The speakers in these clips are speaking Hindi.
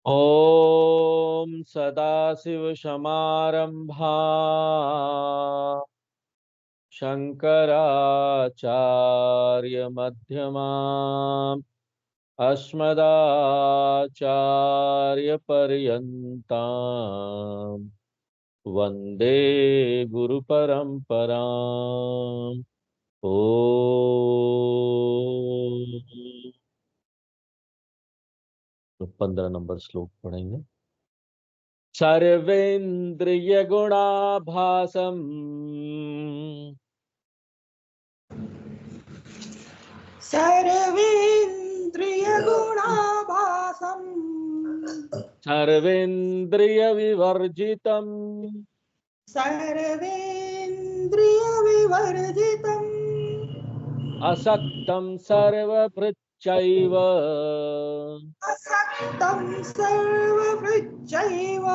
ॐ सदाशिवसमारम्भा शङ्कराचार्यमध्यमाम् अस्मदाचार्यपर्यन्ताम् वन्दे गुरुपरम्पराम्। ॐ 15 नंबर श्लोक पढ़ेंगे। सर्वेन्द्रियगुणाभासम् सर्वेन्द्रियगुणाभासम् सर्वेन्द्रियविवर्जितम् सर्वेन्द्रियविवर्जितम् असक्तं सर्वभृच्चैव असक्तं सर्वभृच्चैव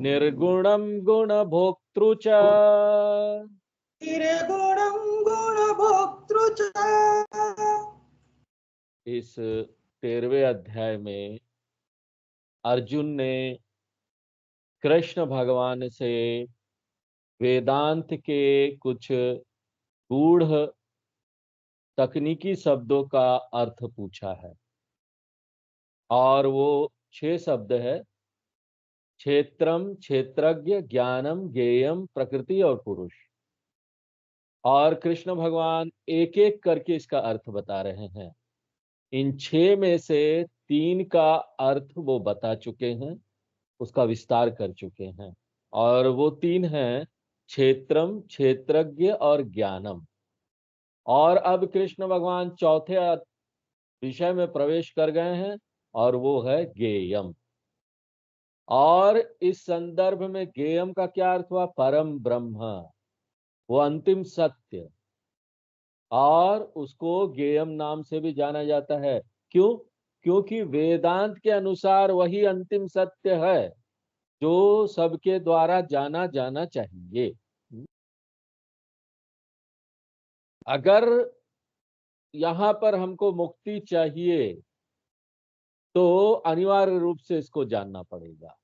निर्गुणं गुणभोक्तृ च। निर्गुणं गुणभोक्तृ च। इस 13वें अध्याय में अर्जुन ने कृष्ण भगवान से वेदांत के कुछ गूढ़ तकनीकी शब्दों का अर्थ पूछा है और वो 6 शब्द है। क्षेत्रम, क्षेत्रज्ञ, ज्ञानम, ज्ञेयम, प्रकृति और पुरुष। और कृष्ण भगवान एक एक करके इसका अर्थ बता रहे हैं। इन 6 में से 3 का अर्थ वो बता चुके हैं, उसका विस्तार कर चुके हैं। और वो 3 हैं क्षेत्रम, क्षेत्रज्ञ और ज्ञानम। और अब कृष्ण भगवान चौथे विषय में प्रवेश कर गए हैं और वो है ज्ञेयम। और इस संदर्भ में ज्ञेयम का क्या अर्थ हुआ? परम ब्रह्म, वो अंतिम सत्य। और उसको ज्ञेयम नाम से भी जाना जाता है। क्यों? क्योंकि वेदांत के अनुसार वही अंतिम सत्य है जो सबके द्वारा जाना जाना चाहिए। अगर यहां पर हमको मुक्ति चाहिए तो अनिवार्य रूप से इसको जानना पड़ेगा।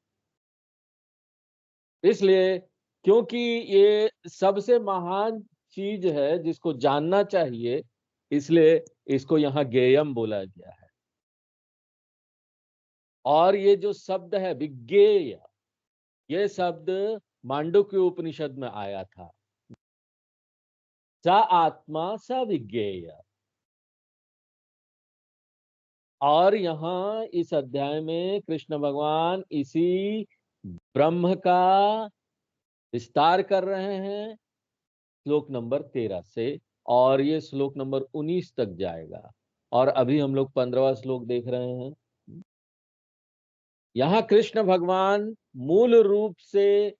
इसलिए क्योंकि ये सबसे महान चीज है जिसको जानना चाहिए, इसलिए इसको यहाँ ज्ञेयम बोला गया है। और ये जो शब्द है विज्ञेय, ये शब्द मांडुक्य उपनिषद में आया था। स आत्मा स विज्ञेय। और यहाँ इस अध्याय में कृष्ण भगवान इसी ब्रह्म का विस्तार कर रहे हैं श्लोक नंबर 13 से, और ये श्लोक नंबर 19 तक जाएगा। और अभी हम लोग 15वां श्लोक देख रहे हैं। यहाँ कृष्ण भगवान मूल रूप से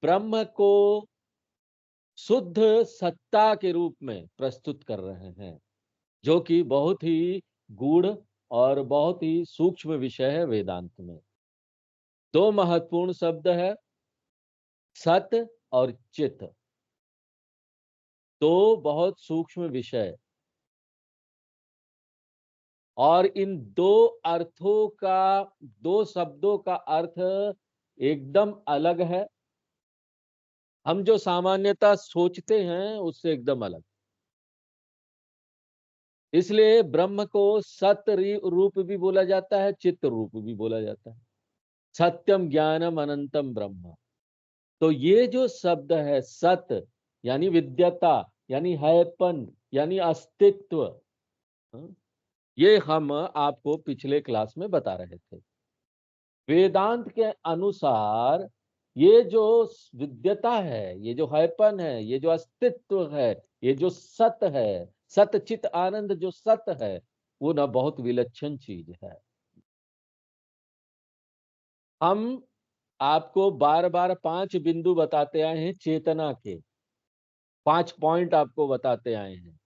ब्रह्म को शुद्ध सत्ता के रूप में प्रस्तुत कर रहे हैं, जो कि बहुत ही गूढ़ और बहुत ही सूक्ष्म विषय है वेदांत में। 2 महत्वपूर्ण शब्द है, सत और चित। 2 बहुत सूक्ष्म विषय, और इन 2 अर्थों का, 2 शब्दों का अर्थ एकदम अलग है। हम जो सामान्यतः सोचते हैं उससे एकदम अलग। इसलिए ब्रह्म को सत रूप भी बोला जाता है, चित्त रूप भी बोला जाता है। सत्यम ज्ञानम अनंतम ब्रह्म। तो ये जो शब्द है सत, यानी विद्यता, यानी हैपन, यानी अस्तित्व, ये हम आपको पिछले क्लास में बता रहे थे। वेदांत के अनुसार ये जो विद्यता है, ये जो हैपन है, ये जो अस्तित्व है, ये जो सत है, सत चित आनंद जो सत है, वो ना बहुत विलक्षण चीज है। हम आपको बार बार 5 बिंदु बताते आए हैं चेतना के, 5 पॉइंट आपको बताते आए हैं।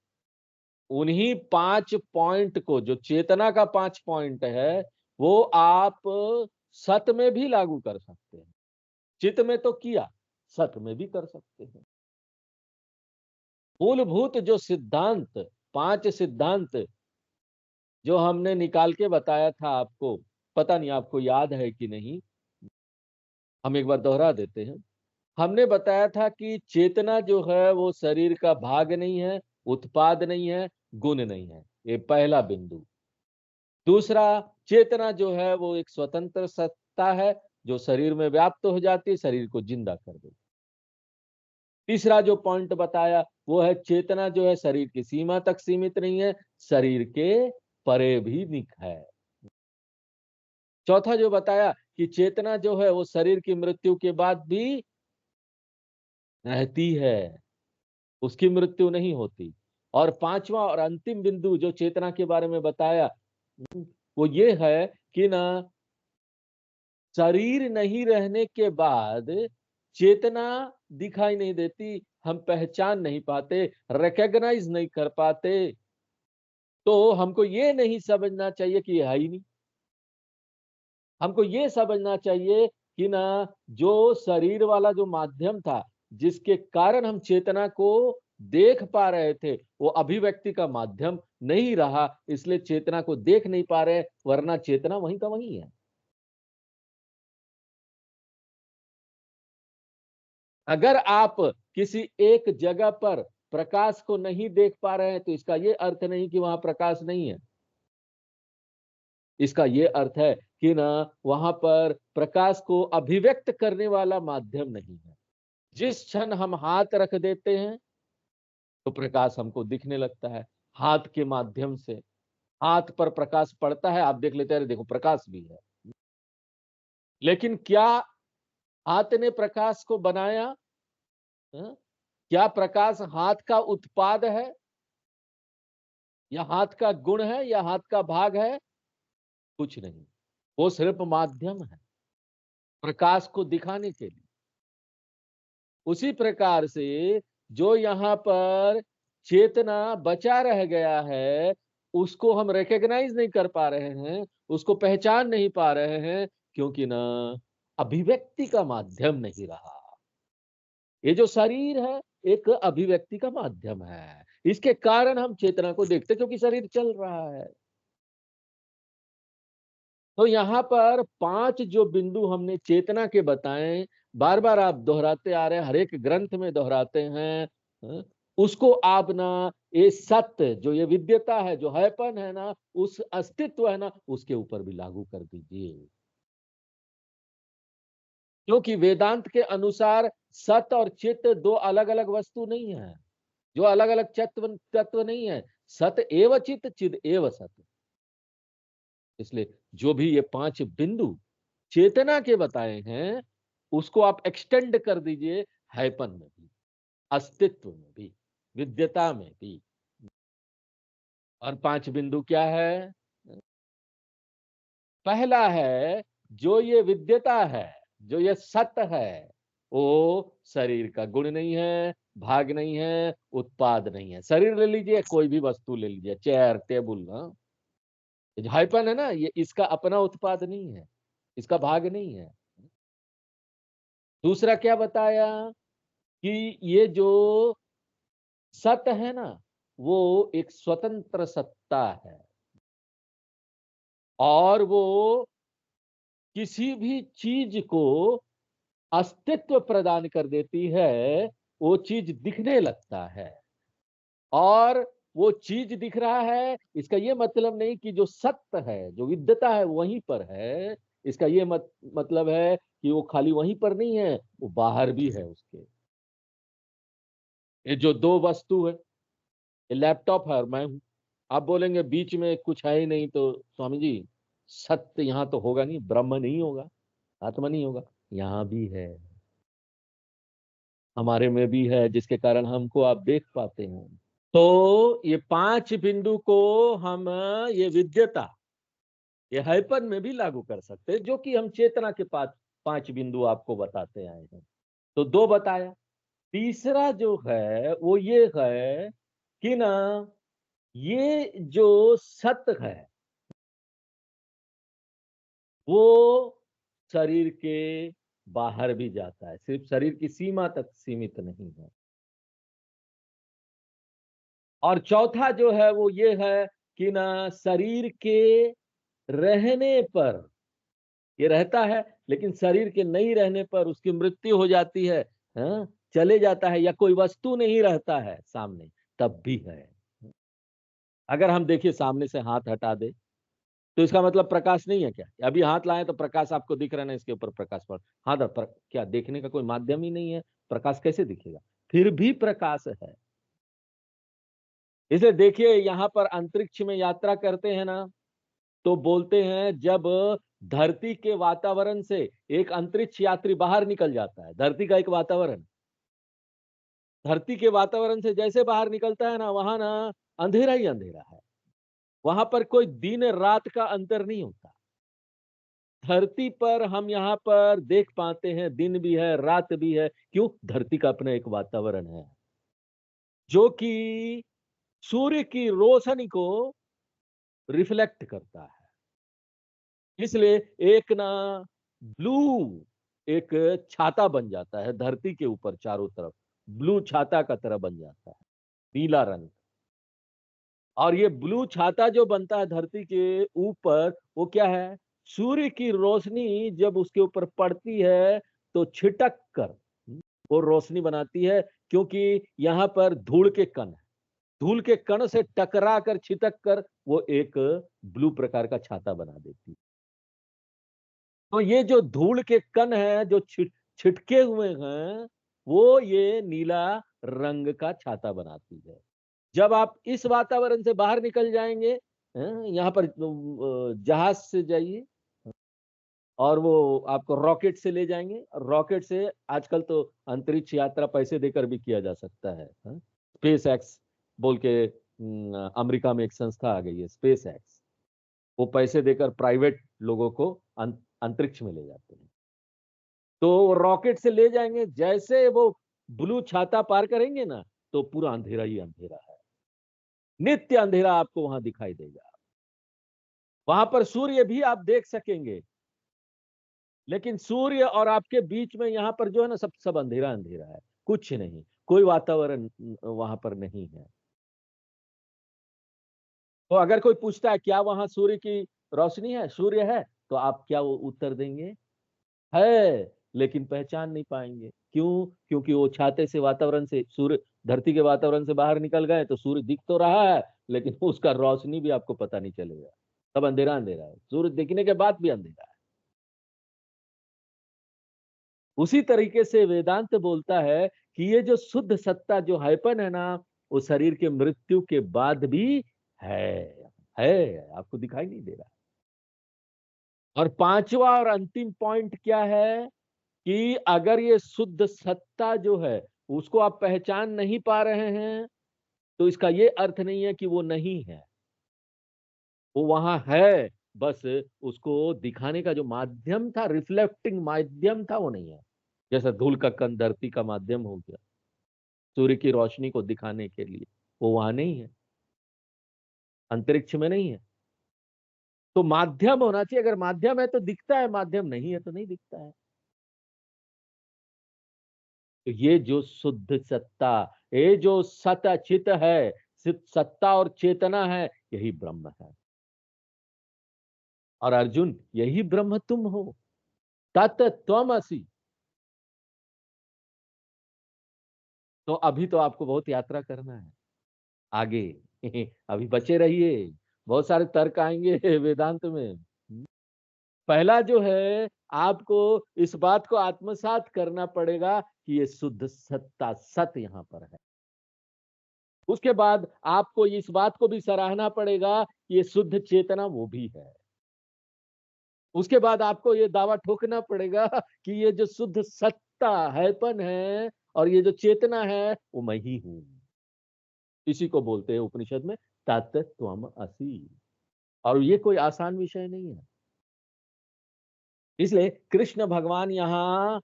उन्हीं 5 पॉइंट को, जो चेतना का 5 पॉइंट है, वो आप सत में भी लागू कर सकते हैं। चित में तो किया, सत में भी कर सकते हैं। मूलभूत जो सिद्धांत, 5 सिद्धांत जो हमने निकाल के बताया था आपको, पता नहीं आपको याद है कि नहीं, हम एक बार दोहरा देते हैं। हमने बताया था कि चेतना जो है वो शरीर का भाग नहीं है, उत्पाद नहीं है, गुण नहीं है। ये पहला बिंदु। दूसरा, चेतना जो है वो एक स्वतंत्र सत्ता है जो शरीर में व्याप्त हो जाती है, शरीर को जिंदा कर देती है। तीसरा जो पॉइंट बताया वो है चेतना जो है शरीर की सीमा तक सीमित नहीं है, शरीर के परे भी है। चौथा जो बताया कि चेतना जो है वो शरीर की मृत्यु के बाद भी रहती है, उसकी मृत्यु नहीं होती। और पांचवा और अंतिम बिंदु जो चेतना के बारे में बताया वो ये है कि ना, शरीर नहीं रहने के बाद चेतना दिखाई नहीं देती, हम पहचान नहीं पाते, रिकॉग्नाइज नहीं कर पाते। तो हमको ये नहीं समझना चाहिए कि ये है ही नहीं। हमको ये समझना चाहिए कि ना, जो शरीर वाला जो माध्यम था जिसके कारण हम चेतना को देख पा रहे थे, वो अभिव्यक्ति का माध्यम नहीं रहा, इसलिए चेतना को देख नहीं पा रहे, वरना चेतना वहीं का वहीं है। अगर आप किसी एक जगह पर प्रकाश को नहीं देख पा रहे हैं तो इसका ये अर्थ नहीं कि वहां प्रकाश नहीं है। इसका ये अर्थ है कि ना, वहां पर प्रकाश को अभिव्यक्त करने वाला माध्यम नहीं है। जिस क्षण हम हाथ रख देते हैं तो प्रकाश हमको दिखने लगता है, हाथ के माध्यम से। हाथ पर प्रकाश पड़ता है, आप देख लेते हैं, देखो प्रकाश भी है। लेकिन क्या हाथ ने प्रकाश को बनाया? हाँ? क्या प्रकाश हाथ का उत्पाद है, या हाथ का गुण है, या हाथ का भाग है? कुछ नहीं, वो सिर्फ माध्यम है प्रकाश को दिखाने के लिए। उसी प्रकार से जो यहाँ पर चेतना बचा रह गया है, उसको हम रिकॉग्नाइज नहीं कर पा रहे हैं, उसको पहचान नहीं पा रहे हैं, क्योंकि ना, अभिव्यक्ति का माध्यम नहीं रहा। ये जो शरीर है एक अभिव्यक्ति का माध्यम है, इसके कारण हम चेतना को देखते, क्योंकि शरीर चल रहा है। तो यहाँ पर 5 जो बिंदु हमने चेतना के बताए, बार बार आप दोहराते आ रहे हैं, हर एक ग्रंथ में दोहराते हैं। हाँ, उसको आप ना, ये सत्य जो ये विद्यता है, जो हैपन है ना, उस अस्तित्व है ना, उसके ऊपर भी लागू कर दीजिए। क्योंकि वेदांत के अनुसार सत और चित दो अलग अलग वस्तु नहीं है, जो अलग अलग तत्व तत्व नहीं है। सत एव चित, चिद एव सत। इसलिए जो भी ये 5 बिंदु चेतना के बताए हैं, उसको आप एक्सटेंड कर दीजिए हैपन में भी, अस्तित्व में भी, विद्यता में भी। और 5 बिंदु क्या है? पहला है, जो ये विद्यता है, जो ये सत्य है, वो शरीर का गुण नहीं है, भाग नहीं है, उत्पाद नहीं है। शरीर ले लीजिए, कोई भी वस्तु ले लीजिए, चेयर, टेबल, हाँ, ये जो हाइपन है ना, ये इसका अपना उत्पाद नहीं है, इसका भाग नहीं है। दूसरा क्या बताया कि ये जो सत्य है ना, वो एक स्वतंत्र सत्ता है, और वो किसी भी चीज को अस्तित्व प्रदान कर देती है, वो चीज दिखने लगता है। और वो चीज दिख रहा है, इसका ये मतलब नहीं कि जो सत्य है, जो विद्यता है, वहीं पर है। इसका ये मतलब है कि वो खाली वहीं पर नहीं है, वो बाहर भी है उसके। ये जो दो वस्तु है, ये लैपटॉप है और मैं हूं। आप बोलेंगे बीच में कुछ है ही नहीं, तो स्वामी जी, सत्य यहाँ तो होगा नहीं, ब्रह्म नहीं होगा, आत्मा नहीं होगा। यहाँ भी है, हमारे में भी है, जिसके कारण हमको आप देख पाते हैं। तो ये 5 बिंदु को हम, ये विद्यता, ये हाइपन में भी लागू कर सकते हैं, जो कि हम चेतना के 5 बिंदु आपको बताते आए हैं। तो 2 बताया। तीसरा जो है वो ये है कि ना, ये जो सत्य है वो शरीर के बाहर भी जाता है, सिर्फ शरीर की सीमा तक सीमित नहीं है। और चौथा जो है वो ये है कि ना, शरीर के रहने पर ये रहता है, लेकिन शरीर के नहीं रहने पर उसकी मृत्यु हो जाती है, हाँ? चले जाता है या कोई वस्तु नहीं रहता है सामने, तब भी है। अगर हम देखिए सामने से हाथ हटा दे, तो इसका मतलब प्रकाश नहीं है क्या? अभी हाथ लाएँ तो प्रकाश आपको दिख रहा है ना, इसके ऊपर प्रकाश पड़ हाँ, तो क्या देखने का कोई माध्यम ही नहीं है, प्रकाश कैसे दिखेगा? फिर भी प्रकाश है। इसलिए देखिए यहाँ पर अंतरिक्ष में यात्रा करते हैं ना, तो बोलते हैं जब धरती के वातावरण से एक अंतरिक्ष यात्री बाहर निकल जाता है, धरती का एक वातावरण, धरती के वातावरण से जैसे बाहर निकलता है ना, वहाँ ना अंधेरा ही अंधेरा है। वहाँ पर कोई दिन-रात का अंतर नहीं होता। धरती पर हम यहाँ पर देख पाते हैं, दिन भी है, रात भी है। क्यों? धरती का अपना एक वातावरण है, जो कि सूर्य की रोशनी को रिफ्लेक्ट करता है। इसलिए एक ना ब्लू एक छाता बन जाता है धरती के ऊपर चारों तरफ, ब्लू छाता का तरह बन जाता है, नीला रंग। और ये ब्लू छाता जो बनता है धरती के ऊपर, वो क्या है? सूर्य की रोशनी जब उसके ऊपर पड़ती है, तो छिटक कर वो रोशनी बनाती है, क्योंकि यहाँ पर धूल के कण हैं। धूल के कण से टकरा कर, छिटक कर वो एक ब्लू प्रकार का छाता बना देती है। तो ये जो धूल के कण हैं, जो छिटके हुए हैं, वो ये नीला रंग का छाता बनाती है। जब आप इस वातावरण से बाहर निकल जाएँगे, यहाँ पर जहाज से जाइए और वो आपको रॉकेट से ले जाएँगे। रॉकेट से आजकल तो अंतरिक्ष यात्रा पैसे देकर भी किया जा सकता है, हाँ? स्पेस एक्स बोल के अमेरिका में एक संस्था आ गई है, स्पेस एक्स। वो पैसे देकर प्राइवेट लोगों को अंतरिक्ष में ले जाते हैं। तो रॉकेट से ले जाएँगे, जैसे वो ब्लू छाता पार करेंगे ना, तो पूरा अंधेरा ही अंधेरा है। नित्य अंधेरा आपको वहाँ दिखाई देगा। वहाँ पर सूर्य भी आप देख सकेंगे, लेकिन सूर्य और आपके बीच में यहाँ पर जो है ना, सब अंधेरा-अंधेरा है, कुछ नहीं, कोई वातावरण वहाँ पर नहीं है। तो अगर कोई पूछता है क्या वहाँ सूर्य की रोशनी है, सूर्य है? तो आप क्या वो उत्तर देंगे? है, लेकिन पहचान नहीं पाएँगे। क्यों? क्योंकि वो छाते से वातावरण से सूर्य धरती के वातावरण से बाहर निकल गए, तो सूर्य दिख तो रहा है, लेकिन उसका रोशनी भी आपको पता नहीं चलेगा। सब अंधेरा-अंधेरा है। सूर्य दिखने के बाद भी अंधेरा है। उसी तरीके से वेदांत बोलता है कि ये जो शुद्ध सत्ता जो हैपन है ना, वो शरीर के मृत्यु के बाद भी है, आपको दिखाई नहीं दे रहा। और 5वां और अंतिम पॉइंट क्या है कि अगर ये शुद्ध सत्ता जो है, उसको आप पहचान नहीं पा रहे हैं, तो इसका ये अर्थ नहीं है कि वो नहीं है। वो वहाँ है, बस उसको दिखाने का जो माध्यम था, रिफ्लेक्टिंग माध्यम था, वो नहीं है। जैसे धूल का कण धरती का माध्यम हो गया, सूर्य की रोशनी को दिखाने के लिए, वो वहाँ नहीं है, अंतरिक्ष में नहीं है। तो माध्यम होना चाहिए, अगर माध्यम है तो दिखता है, माध्यम नहीं है तो नहीं दिखता है। तो ये जो शुद्ध सत्ता, ये जो सत चित है, सत्ता और चेतना है, यही ब्रह्म है। और अर्जुन, यही ब्रह्म तुम हो, तत् त्वमसि। तो अभी तो आपको बहुत यात्रा करना है आगे। अभी बचे रहिए, बहुत सारे तर्क आएंगे वेदांत में। पहला जो है, आपको इस बात को आत्मसात करना पड़ेगा कि ये शुद्ध सत्ता सत यहाँ पर है। उसके बाद आपको इस बात को भी सराहना पड़ेगा कि ये शुद्ध चेतना वो भी है। उसके बाद आपको ये दावा ठोकना पड़ेगा कि ये जो शुद्ध सत्ता हैपन है और ये जो चेतना है, वो मैं ही हूँ। इसी को बोलते हैं उपनिषद में तत् त्वम असि। और ये कोई आसान विषय नहीं है। इसलिए कृष्ण भगवान यहाँ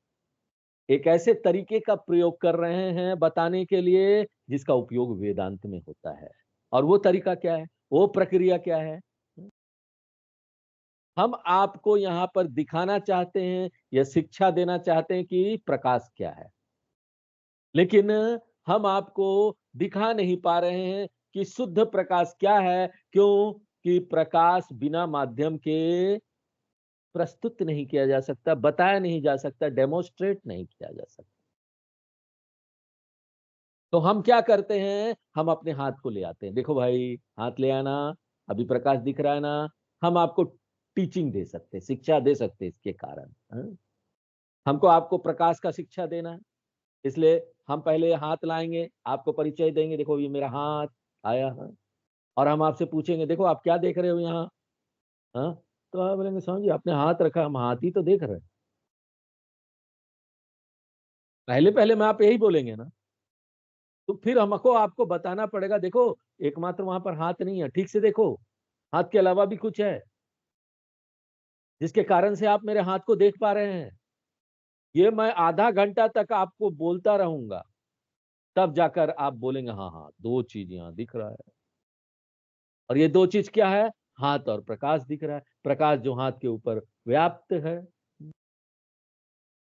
एक ऐसे तरीके का प्रयोग कर रहे हैं बताने के लिए, जिसका उपयोग वेदांत में होता है। और वो तरीका क्या है? वो प्रक्रिया क्या है? हम आपको यहाँ पर दिखाना चाहते हैं या शिक्षा देना चाहते हैं कि प्रकाश क्या है। लेकिन हम आपको दिखा नहीं पा रहे हैं कि शुद्ध प्रकाश क्या है। क्यों? कि प्रकाश बिना माध्यम के प्रस्तुत नहीं किया जा सकता, बताया नहीं जा सकता, डेमोन्स्ट्रेट नहीं किया जा सकता। तो हम क्या करते हैं, हम अपने हाथ को ले आते हैं, देखो भाई हाथ ले आना, अभी प्रकाश दिख रहा है ना, हम आपको टीचिंग दे सकते हैं, शिक्षा दे सकते हैं इसके कारण। हाँ? हमको आपको प्रकाश का शिक्षा देना है, इसलिए हम पहले हाथ लाएंगे, आपको परिचय देंगे, देखो ये मेरा हाथ आया। हाँ? और हम आपसे पूछेंगे, देखो आप क्या देख रहे हो यहाँ। हाँ? तो आप बोलेंगे स्वामी जी आपने हाथ रखा, हम हाथ ही तो देख रहे हैं। पहले पहले में आप यही बोलेंगे ना, तो फिर हमको आपको बताना पड़ेगा, देखो एकमात्र वहां पर हाथ नहीं है, ठीक से देखो, हाथ के अलावा भी कुछ है जिसके कारण से आप मेरे हाथ को देख पा रहे हैं। ये मैं आधा घंटा तक आपको बोलता रहूंगा, तब जाकर आप बोलेंगे हाँ हाँ दो चीज यहाँ दिख रहा है। और ये दो चीज क्या है, हाथ और प्रकाश दिख रहा है, प्रकाश जो हाथ के ऊपर व्याप्त है।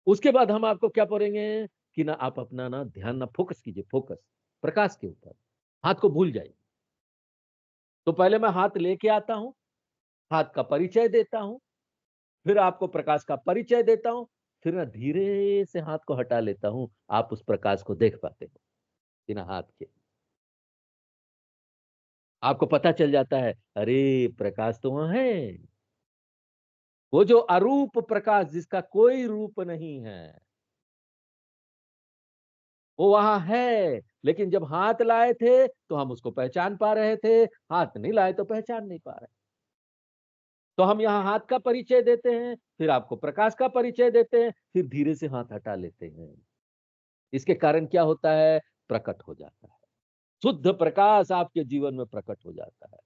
उसके बाद हम आपको क्या पढ़ेंगे कि ना आप अपना ना ध्यान ना फोकस कीजिए, फोकस प्रकाश के ऊपर, हाथ को भूल जाइए। तो पहले मैं हाथ लेके आता हूं, हाथ का परिचय देता हूं, फिर आपको प्रकाश का परिचय देता हूं, फिर ना धीरे से हाथ को हटा लेता हूं, आप उस प्रकाश को देख पाते हो बिना हाथ के। आपको पता चल जाता है अरे प्रकाश तो वहां है, वो जो अरूप प्रकाश जिसका कोई रूप नहीं है, वो वहां है। लेकिन जब हाथ लाए थे तो हम उसको पहचान पा रहे थे, हाथ नहीं लाए तो पहचान नहीं पा रहे। तो हम यहाँ हाथ का परिचय देते हैं, फिर आपको प्रकाश का परिचय देते हैं, फिर धीरे से हाथ हटा लेते हैं। इसके कारण क्या होता है, प्रकट हो जाता है, शुद्ध प्रकाश आपके जीवन में प्रकट हो जाता है।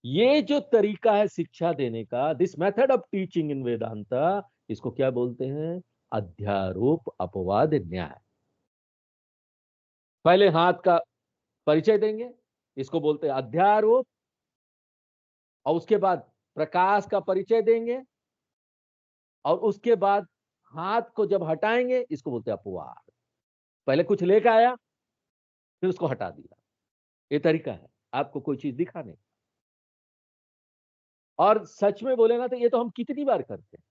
ये जो तरीका है शिक्षा देने का, this method of teaching in Vedanta, इसको क्या बोलते हैं, अध्यारोप अपवाद न्याय। पहले हाथ का परिचय देंगे, इसको बोलते हैं अध्यारोप, और उसके बाद प्रकाश का परिचय देंगे, और उसके बाद हाथ को जब हटाएंगे इसको बोलते हैं अपवाद। पहले कुछ लेकर आया, फिर उसको हटा दिया, ये तरीका है आपको कोई चीज दिखाने। और सच में बोले ना तो ये तो हम कितनी बार करते हैं।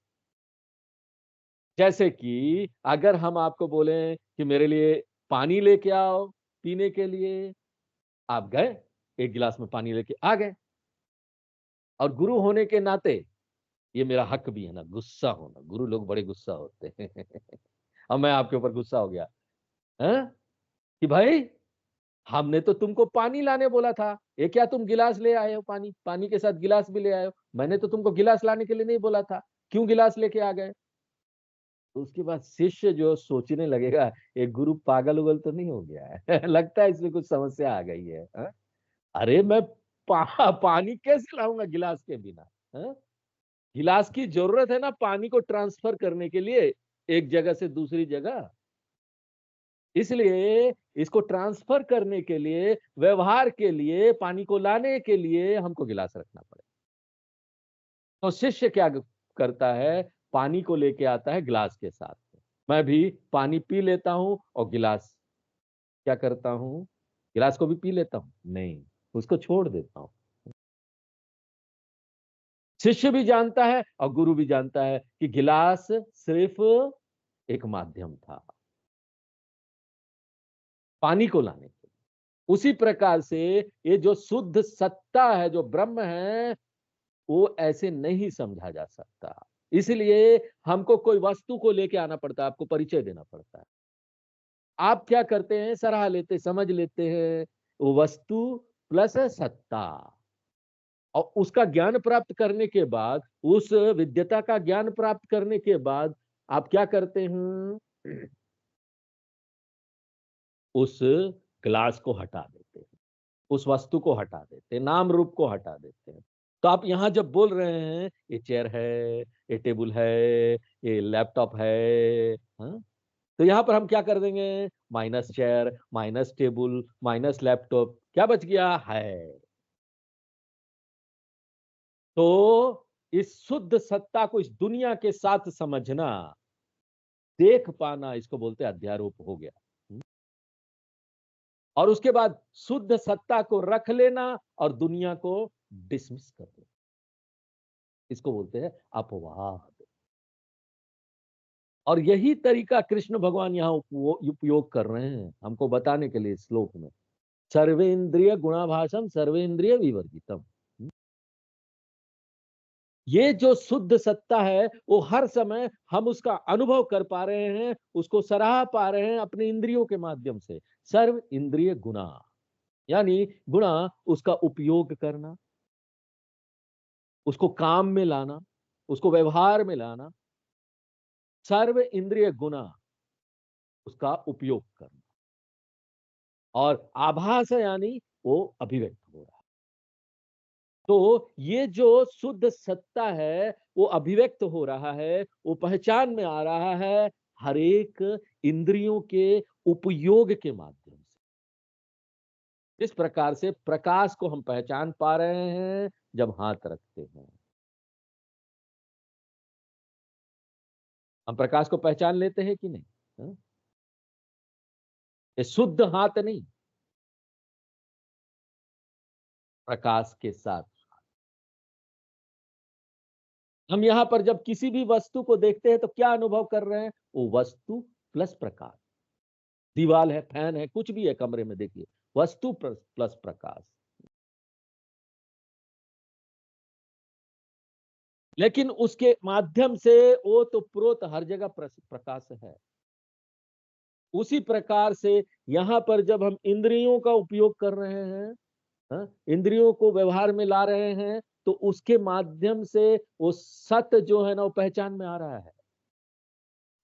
जैसे कि अगर हम आपको बोले कि मेरे लिए पानी लेके आओ पीने के लिए, आप गए, एक गिलास में पानी लेके आ गए, और गुरु होने के नाते ये मेरा हक भी है ना गुस्सा होना, गुरु लोग बड़े गुस्सा होते हैं। अब मैं आपके ऊपर गुस्सा हो गया है कि भाई हमने तो तुमको पानी लाने बोला था, ये क्या तुम गिलास ले आए हो, पानी पानी के साथ गिलास भी ले आए हो, मैंने तो तुमको गिलास लाने के लिए नहीं बोला था, क्यों गिलास लेके आ गए। तो उसके बाद शिष्य जो सोचने लगेगा एक गुरु पागल उगल तो नहीं हो गया है। लगता है इसमें कुछ समस्या आ गई है। हा? अरे मैं पानी कैसे लाऊंगा गिलास के बिना। हा? गिलास की जरूरत है ना पानी को ट्रांसफर करने के लिए एक जगह से दूसरी जगह, इसलिए इसको ट्रांसफर करने के लिए, व्यवहार के लिए, पानी को लाने के लिए हमको गिलास रखना पड़ेगा। तो शिष्य क्या करता है, पानी को लेके आता है गिलास के साथ। मैं भी पानी पी लेता हूं और गिलास क्या करता हूं, गिलास को भी पी लेता हूं नहीं, उसको छोड़ देता हूं। शिष्य भी जानता है और गुरु भी जानता है कि गिलास सिर्फ एक माध्यम था पानी को लाने के। उसी प्रकार से ये जो शुद्ध सत्ता है, जो ब्रह्म है, वो ऐसे नहीं समझा जा सकता। इसलिए हमको कोई वस्तु को लेके आना पड़ता है, आपको परिचय देना पड़ता है। आप क्या करते हैं, सराह लेते, समझ लेते हैं वो वस्तु प्लस सत्ता, और उसका ज्ञान प्राप्त करने के बाद, उस विद्यता का ज्ञान प्राप्त करने के बाद आप क्या करते हैं, उस ग्लास को हटा देते हैं, उस वस्तु को हटा देते हैं, नाम रूप को हटा देते हैं। तो आप यहां जब बोल रहे हैं ये चेयर है, ये टेबल है, ये लैपटॉप है, हाँ? तो यहां पर हम क्या कर देंगे, minus chair, minus table, minus laptop, क्या बच गया है। तो इस शुद्ध सत्ता को इस दुनिया के साथ समझना, देख पाना, इसको बोलते हैं अध्यारोप हो गया। और उसके बाद शुद्ध सत्ता को रख लेना और दुनिया को डिसमिस कर देना। इसको बोलते हैं अपवाद। और यही तरीका कृष्ण भगवान यहाँ उपयोग कर रहे हैं हमको बताने के लिए इस श्लोक में। सर्वेंद्रिय गुणाभासम सर्वेंद्रिय विवर्जितम। ये जो शुद्ध सत्ता है वो हर समय हम उसका अनुभव कर पा रहे हैं, उसको सराह पा रहे हैं अपने इंद्रियों के माध्यम से। सर्व इंद्रिय गुणा यानी गुणा उसका उपयोग करना, उसको काम में लाना, उसको व्यवहार में लाना। सर्व इंद्रिय गुणा उसका उपयोग करना। और आभास यानी वो अभिव्यक्त हो रहा है। तो ये जो शुद्ध सत्ता है वो अभिव्यक्त हो रहा है, वो पहचान में आ रहा है हर एक इंद्रियों के उपयोग के माध्यम से। इस प्रकार से प्रकाश को हम पहचान पा रहे हैं जब हाथ रखते हैं। हम प्रकाश को पहचान लेते हैं कि नहीं? हाँ? ये शुद्ध हाथ नहीं, प्रकाश के साथ। हम यहाँ पर जब किसी भी वस्तु को देखते हैं तो क्या अनुभव कर रहे हैं? वो वस्तु प्लस प्रकाश। दीवार है, फैन है, कुछ भी है कमरे में, देखिए वस्तु प्लस प्रकाश। लेकिन उसके माध्यम से वो तो प्रोत हर जगह प्रकाश है। उसी प्रकार से यहाँ पर जब हम इंद्रियों का उपयोग कर रहे हैं, हाँ, इंद्रियों को व्यवहार में ला रहे हैं, तो उसके माध्यम से वो सत्य जो है ना वो पहचान में आ रहा है।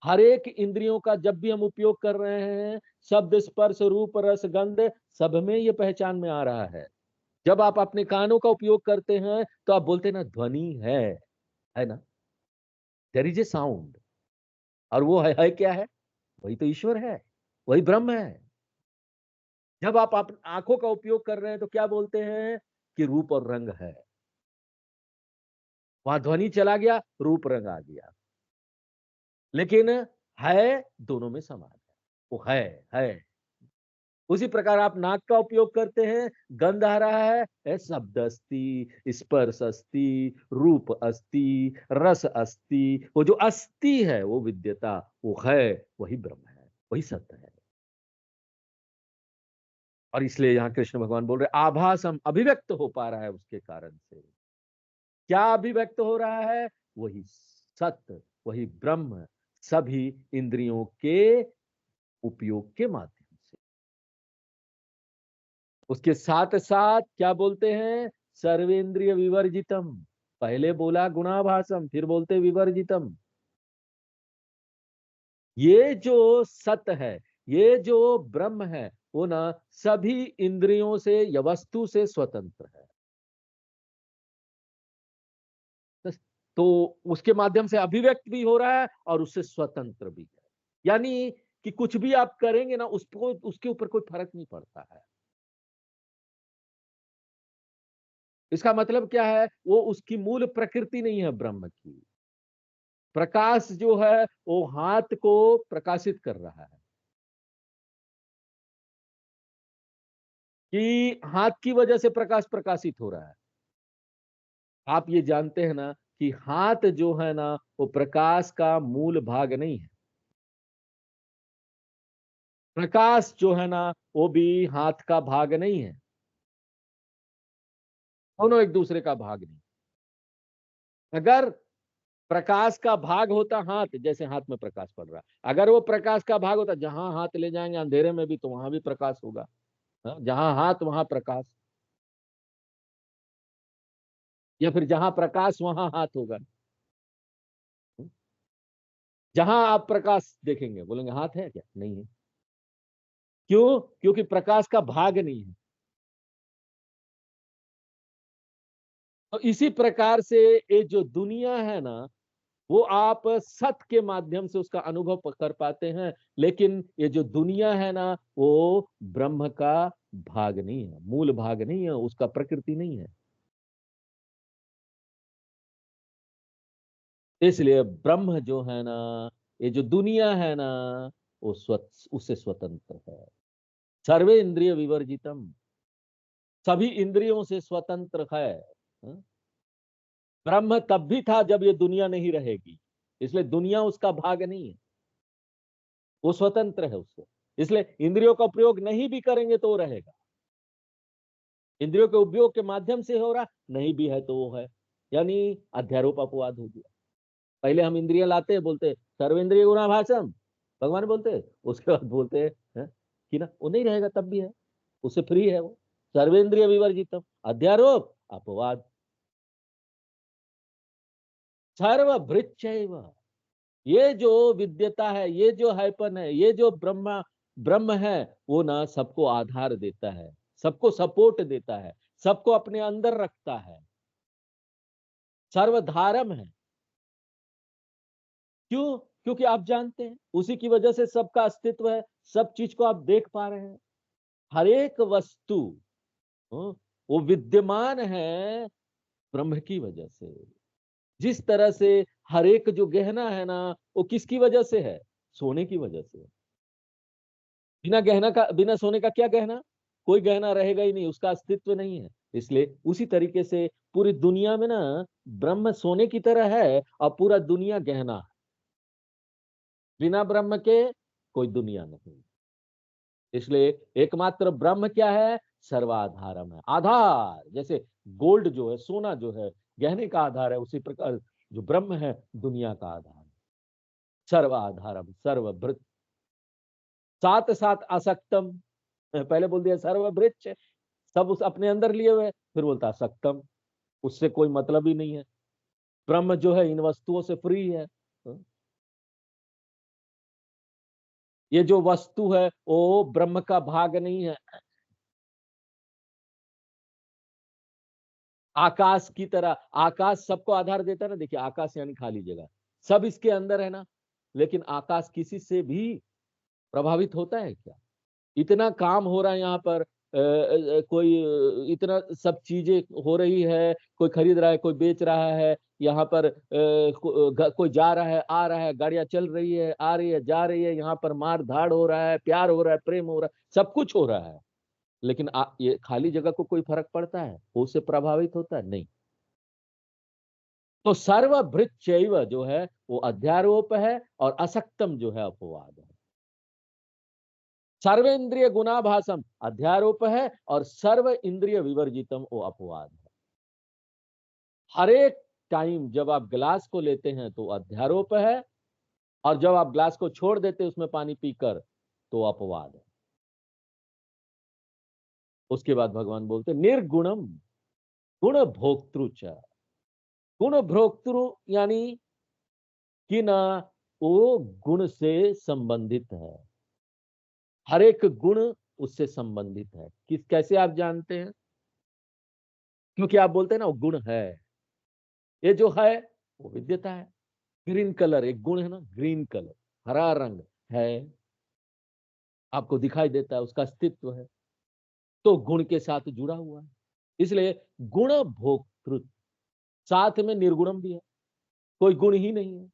हर एक इंद्रियों का जब भी हम उपयोग कर रहे हैं, शब्द स्पर्श रूप रस गंध, सब में ये पहचान में आ रहा है। जब आप अपने कानों का उपयोग करते हैं तो आप बोलते हैं ना ध्वनि है ना, देयर इज ए साउंड। और वो है क्या है? वही तो ईश्वर है, वही ब्रह्म है। जब आप आंखों का उपयोग कर रहे हैं तो क्या बोलते हैं कि रूप और रंग है। वहां ध्वनि चला गया, रूप रंग आ गया। लेकिन है दोनों में समान है, वो है। उसी प्रकार आप नाक का उपयोग करते हैं, गंध आ रहा है, शब्द अस्ति, स्पर्श अस्ति, रूप अस्ति, रस अस्ति। वो जो अस्ति है वो विद्यता, वो है, वही ब्रह्म है, वही सत्य है। और इसलिए यहाँ कृष्ण भगवान बोल रहे आभास हम अभिव्यक्त हो पा रहा है उसके कारण से। क्या अभिव्यक्त हो रहा है? वही सत्य, वही ब्रह्म, सभी इंद्रियों के उपयोग के माध्यम से। उसके साथ साथ क्या बोलते हैं? सर्वेंद्रिय विवर्जितम। पहले बोला गुणाभासम, फिर बोलते विवर्जितम। ये जो सत्य है, ये जो ब्रह्म है, वो ना सभी इंद्रियों से या वस्तु से स्वतंत्र है। तो उसके माध्यम से अभिव्यक्त भी हो रहा है और उससे स्वतंत्र भी है। यानी कि कुछ भी आप करेंगे ना, उसको उसके ऊपर कोई फर्क नहीं पड़ता है। इसका मतलब क्या है? वो उसकी मूल प्रकृति नहीं है ब्रह्म की। प्रकाश जो है वो हाथ को प्रकाशित कर रहा है, कि हाथ की वजह से प्रकाश प्रकाशित हो रहा है। आप ये जानते हैं ना कि हाथ जो है ना वो प्रकाश का मूल भाग नहीं है। प्रकाश जो है ना वो भी हाथ का भाग नहीं है। दोनों एक दूसरे का भाग नहीं। अगर प्रकाश का भाग होता हाथ, जैसे हाथ में प्रकाश पड़ रहा है, अगर वो प्रकाश का भाग होता, जहां हाथ ले जाएंगे अंधेरे में भी तो वहां भी प्रकाश होगा। हाँ? जहां हाथ वहां प्रकाश, या फिर जहां प्रकाश वहां हाथ होगा। जहां आप प्रकाश देखेंगे बोलेंगे हाथ है क्या? नहीं है। क्यों? क्योंकि प्रकाश का भाग नहीं है। तो इसी प्रकार से ये जो दुनिया है ना, वो आप सत के माध्यम से उसका अनुभव कर पाते हैं। लेकिन ये जो दुनिया है ना वो ब्रह्म का भाग नहीं है, मूल भाग नहीं है, उसका प्रकृति नहीं है। इसलिए ब्रह्म जो है ना, ये जो दुनिया है ना, वो उससे स्वतंत्र है। सर्वे इंद्रिय विवर्जितम, सभी इंद्रियों से स्वतंत्र है। हाँ? ब्रह्म तब भी था जब ये दुनिया नहीं रहेगी, इसलिए दुनिया उसका भाग नहीं है, वो स्वतंत्र है उससे। इसलिए इंद्रियों का प्रयोग नहीं भी करेंगे तो वो रहेगा। इंद्रियों के उपयोग के माध्यम से हो रहा, नहीं भी है तो वो है, यानी अध्यारोप अपवाद हो गया। पहले हम इंद्रियां लाते हैं, बोलते सर्वेंद्रिय गुणाभासम, भगवान बोलते हैं, उसके बाद बोलते हैं कि ना वो नहीं रहेगा तब भी है, उससे फ्री है वो। सर्वेंद्रिय विवर्जितम, अध्यारोप अपवाद, सर्वभृच्चैव। ये जो विद्यता है, ये जो हैपन है, ये जो ब्रह्म है, वो ना सबको आधार देता है, सबको सपोर्ट देता है, सबको अपने अंदर रखता है, सर्वधारम है। क्यों? क्योंकि आप जानते हैं उसी की वजह से सबका अस्तित्व है, सब चीज को आप देख पा रहे हैं। हर एक वस्तु वो विद्यमान है ब्रह्म की वजह से। जिस तरह से हर एक जो गहना है ना, वो किसकी वजह से है? सोने की वजह से। बिना सोने का क्या गहना? कोई गहना रहेगा ही नहीं, उसका अस्तित्व नहीं है। इसलिए उसी तरीके से पूरी दुनिया में ना ब्रह्म सोने की तरह है और पूरा दुनिया गहना है। बिना ब्रह्म के कोई दुनिया नहीं। इसलिए एकमात्र ब्रह्म क्या है? सर्वाधारम है, आधार। जैसे गोल्ड जो है, सोना जो है गहने का आधार है, उसी प्रकार जो ब्रह्म है दुनिया का आधार है। सर्वाधारम सर्वभृत, साथ साथ असक्तम। पहले बोल दिया सर्वभृत, सब उस अपने अंदर लिए हुए, फिर बोलता असक्तम, उससे कोई मतलब ही नहीं है। ब्रह्म जो है इन वस्तुओं से फ्री है। ये जो वस्तु है वो ब्रह्म का भाग नहीं है। आकाश की तरह, आकाश सबको आधार देता है ना। देखिए आकाश यानी खाली जगह, सब इसके अंदर है ना, लेकिन आकाश किसी से भी प्रभावित होता है क्या? इतना काम हो रहा है यहाँ पर, कोई इतना सब चीजें हो रही है, कोई खरीद रहा है, कोई बेच रहा है, यहाँ पर कोई जा रहा है, आ रहा है, गाड़ियां चल रही है, आ रही है, जा रही है, यहाँ पर मार धाड़ हो रहा है, प्यार हो रहा है, प्रेम हो रहा है, सब कुछ हो रहा है। लेकिन ये खाली जगह को कोई फर्क पड़ता है? वो उससे प्रभावित होता है? नहीं। तो सर्वभृत चैव जो है वो अध्यारोप है, और असक्तम जो है अपवाद है। सर्वेंद्रिय गुणाभासम अध्यारोप है, और सर्व इंद्रिय विवर्जितम वो अपवाद है। हर एक टाइम जब आप ग्लास को लेते हैं तो अध्यारोप है, और जब आप ग्लास को छोड़ देते हैं उसमें पानी पीकर तो अपवाद है। उसके बाद भगवान बोलते निर्गुणम गुण भोक्तृ। गुण भोक्तृ यानी कि ना वो गुण से संबंधित है, हर एक गुण उससे संबंधित है। किस कैसे आप जानते हैं? क्योंकि आप बोलते हैं ना वो गुण है, ये जो है वो विद्यता है। ग्रीन कलर एक गुण है ना, ग्रीन कलर, हरा रंग है, आपको दिखाई देता है, उसका अस्तित्व है, तो गुण के साथ जुड़ा हुआ है। इसलिए गुण भोक्तृ, साथ में निर्गुणम भी है, कोई गुण ही नहीं है।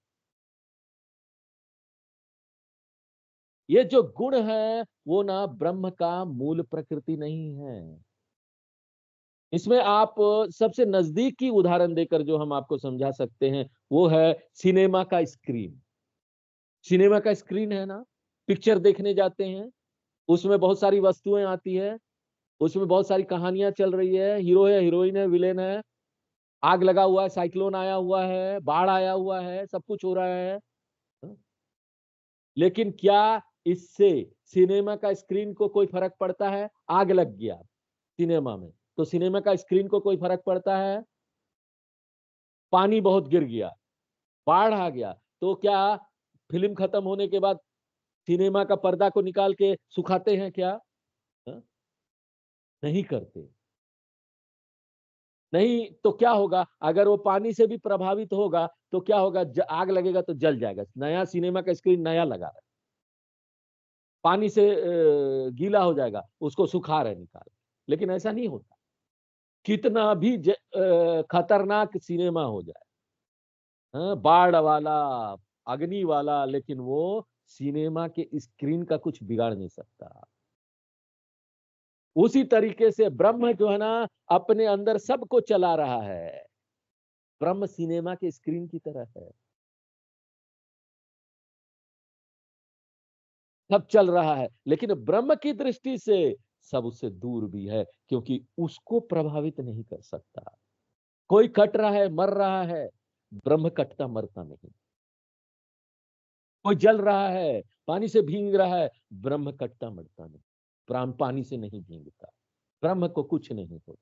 ये जो गुण है वो ना ब्रह्म का मूल प्रकृति नहीं है। इसमें आप सबसे नजदीकी उदाहरण देकर जो हम आपको समझा सकते हैं वो है सिनेमा का स्क्रीन। सिनेमा का स्क्रीन है ना, पिक्चर देखने जाते हैं, उसमें बहुत सारी वस्तुएं आती है, उसमें बहुत सारी कहानियां चल रही है, हीरो है, हीरोइन है, विलेन है, आग लगा हुआ है, साइक्लोन आया हुआ है, बाढ़ आया हुआ है, सब कुछ हो रहा है। लेकिन क्या इससे सिनेमा का स्क्रीन को कोई फर्क पड़ता है? आग लग गया सिनेमा में, तो सिनेमा का स्क्रीन को कोई फर्क पड़ता है? पानी बहुत गिर गया, बाढ़ आ गया, तो क्या फिल्म खत्म होने के बाद सिनेमा का पर्दा को निकाल के सुखाते हैं क्या? हा? नहीं करते। नहीं तो क्या होगा? अगर वो पानी से भी प्रभावित होगा तो क्या होगा? आग लगेगा तो जल जाएगा। नया सिनेमा का स्क्रीन नया लगा है, पानी से गीला हो जाएगा, उसको सुखा रहे निकाल। लेकिन ऐसा नहीं होता, कितना भी खतरनाक सिनेमा हो जाए, हाँ, बाढ़ वाला, अग्नि वाला, लेकिन वो सिनेमा के स्क्रीन का कुछ बिगाड़ नहीं सकता। उसी तरीके से ब्रह्म जो है ना अपने अंदर सबको चला रहा है, ब्रह्म सिनेमा के स्क्रीन की तरह है, सब चल रहा है, लेकिन ब्रह्म की दृष्टि से सब उससे दूर भी है, क्योंकि उसको प्रभावित नहीं कर सकता। कोई कट रहा है, मर रहा है, ब्रह्म कटता मरता नहीं। कोई जल रहा है, पानी से भीग रहा है, ब्रह्म कटता मरता नहीं। प्राण पानी से नहीं भीगता, ब्रह्म को कुछ नहीं होता,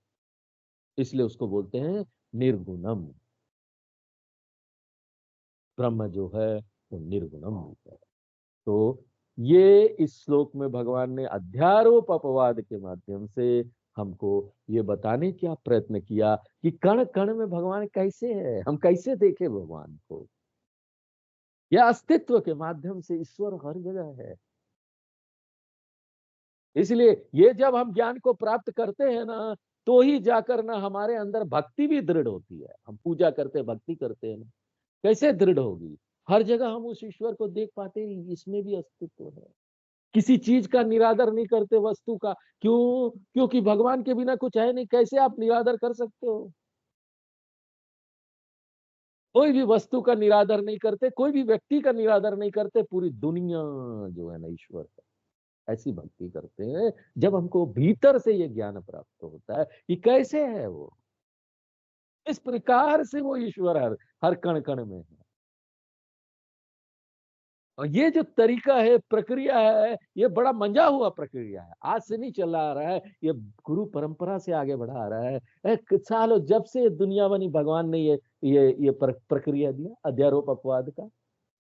इसलिए उसको बोलते हैं निर्गुणम। ब्रह्म जो है वो निर्गुणम है। तो ये इस श्लोक में भगवान ने अध्यारोप अपवाद के माध्यम से हमको ये बताने का प्रयत्न किया कि कण कण में भगवान कैसे है, हम कैसे देखें भगवान को। यह अस्तित्व के माध्यम से ईश्वर हर जगह है। इसलिए ये जब हम ज्ञान को प्राप्त करते हैं ना, तो ही जाकर ना हमारे अंदर भक्ति भी दृढ़ होती है। हम पूजा करते भक्ति करते हैं ना, कैसे दृढ़ होगी? हर जगह हम उस ईश्वर को देख पाते हैं, इसमें भी अस्तित्व है। किसी चीज का निरादर नहीं करते, वस्तु का। क्यों? क्योंकि भगवान के बिना कुछ है नहीं, कैसे आप निरादर कर सकते हो? कोई भी वस्तु का निरादर नहीं करते, कोई भी व्यक्ति का निरादर नहीं करते, पूरी दुनिया जो है ना ईश्वर है, ऐसी भक्ति करते हैं। जब हमको भीतर से ये ज्ञान प्राप्त होता है कि कैसे है वो, इस प्रकार से वो ईश्वर हर हर कण कण में है। और ये जो तरीका है, प्रक्रिया है, ये बड़ा मंजा हुआ प्रक्रिया है, आज से नहीं चला आ रहा है, ये गुरु परंपरा से आगे बढ़ा आ रहा है। सालों जब से दुनिया बनी, भगवान ने ये प्रक्रिया दिया अध्यारोप अपवाद का,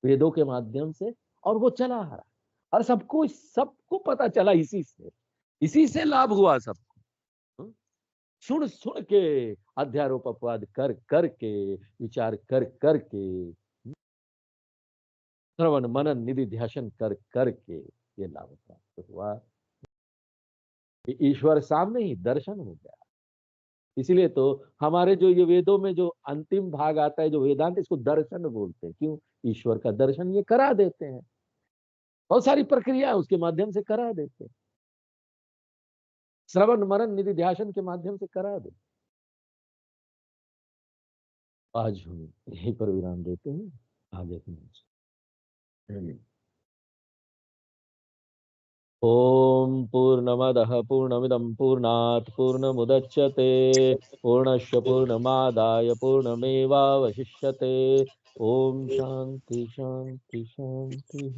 वेदों के माध्यम से, और वो चला आ रहा है। और सबको सबको पता चला, इसी से लाभ हुआ सबको। हम्म? सुन सुन के, अध्यारोप अपवाद कर कर के, विचार कर कर के, श्रवण मनन निधि ध्यान कर करके ये लाभ प्राप्त हुआ। ईश्वर सामने ही दर्शन हो गया। इसीलिए तो हमारे जो ये वेदों में जो अंतिम भाग आता है, जो वेदांत, इसको दर्शन बोलते हैं। क्यों? ईश्वर का दर्शन ये करा देते हैं, बहुत सारी प्रक्रिया उसके माध्यम से करा देते हैं, श्रवण मनन निधि ध्यान के माध्यम से करा देते। आज हम यहीं पर विराम देते हैं, आगे की ओम पूर्णमदः पूर्णमिदं पूर्णात् पूर्णमुदच्यते पूर्णस्य पूर्णमादाय पूर्णमेवावशिष्यते। ओम शांति शांति शांति।